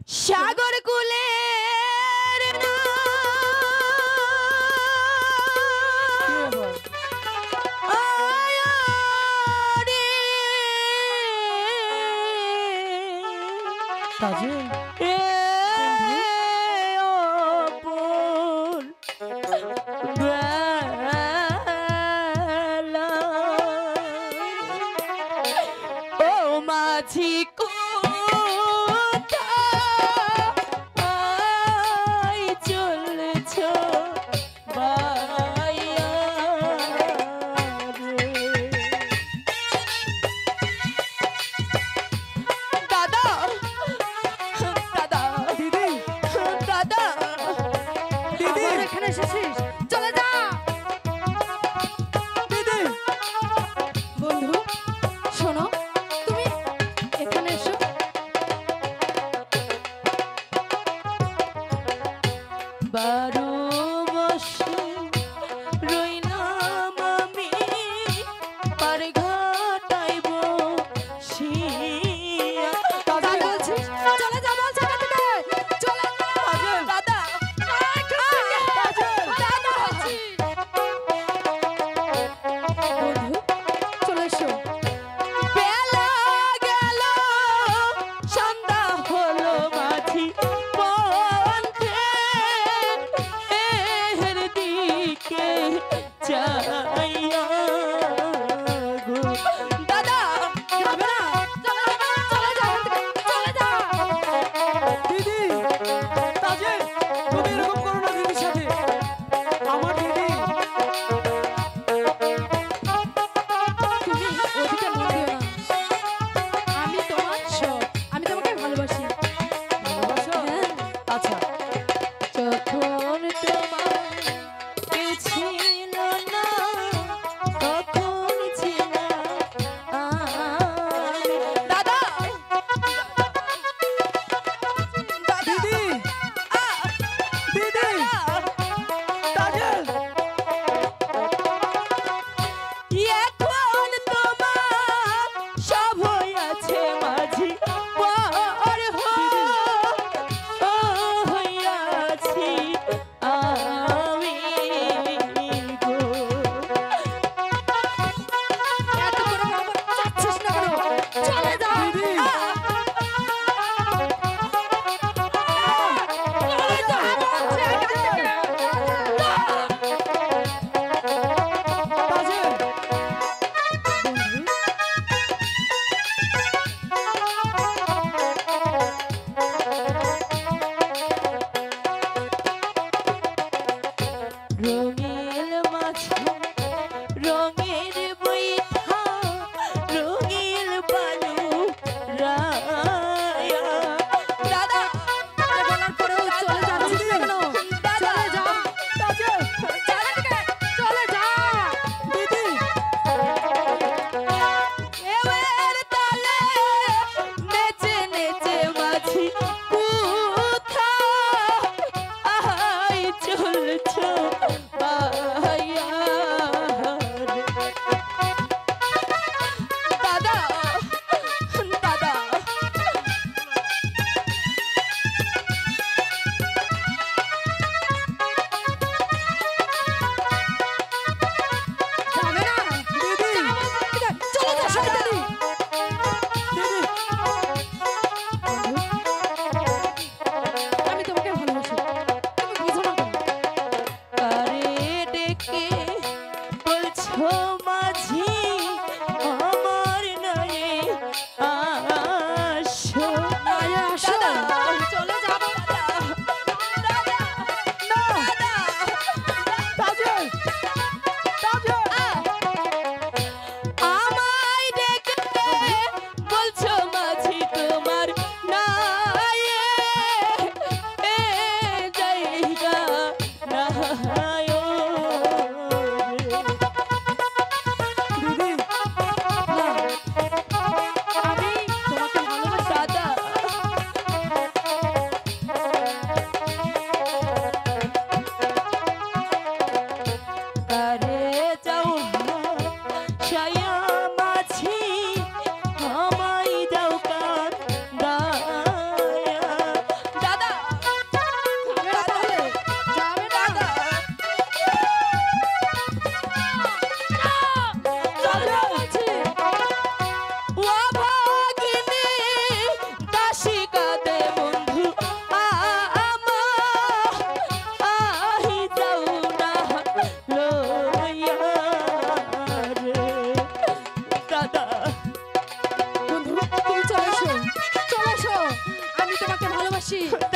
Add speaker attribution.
Speaker 1: সাগর কুলে মাঝি কোথায় চলেছ বাইয়া রে? দাদা দাদা
Speaker 2: দিদি
Speaker 1: দাদা
Speaker 2: দিদি
Speaker 1: এখানে এসেছিস, চলে যা।
Speaker 2: দিদি
Speaker 1: বন্ধু শোনো, তুমি এখানে এসো। বারো বছর রইলাম আমি পার ঘাটাইব শিয়া। দাদা বলছিস চলে যা, বলছে এখান থেকে চলে যা। দাদা দাদা বন্ধু চলে এসো। বেলা গেল সন্ধ্যা হলো মাঝি পন্থে এর দিকে যাইয়া গো। দাদা যাবে না, চলে যা, চলে যা।
Speaker 2: দিদি তাজে তুমি এরকম করো না দিদির সাথে। আমার দিদি
Speaker 1: তুমি ওদিকে মন দিও না, আমি তোমার সব, আমি তোমাকে ভালোবাসি।
Speaker 2: ভালোবাসো?
Speaker 1: হ্যাঁ।
Speaker 2: আচ্ছা
Speaker 1: যখন তোমার কে ছিল না তখন ছিলাম আমি। দাদা
Speaker 2: দিদি দিদি তাজে
Speaker 1: এখন তোমার সব হইয়াছে মাঝি পর হইয়াছি আমি গো। এত করে বাবা যাচ্ছিস না কেন? চলে যা।
Speaker 2: দিদি
Speaker 1: চলে যা বলছে এখান থেকে।
Speaker 2: তাজে
Speaker 1: রঙিল মাছ রঙের বৈঠা রঙিল বালু রায়া। দাদা বলার পরেও চলে যাচ্ছিস না কেন? চলে যা,
Speaker 2: তাজে
Speaker 1: চলে যা।
Speaker 2: দিদি
Speaker 1: এবার তালে নেচে নেচে মাঝি কোথায় চলছ বাইয়া রে? দাদা দাদা যাবে না,
Speaker 2: দিদি
Speaker 1: চলে যা শয়তানি।
Speaker 2: দিদি
Speaker 1: খুশি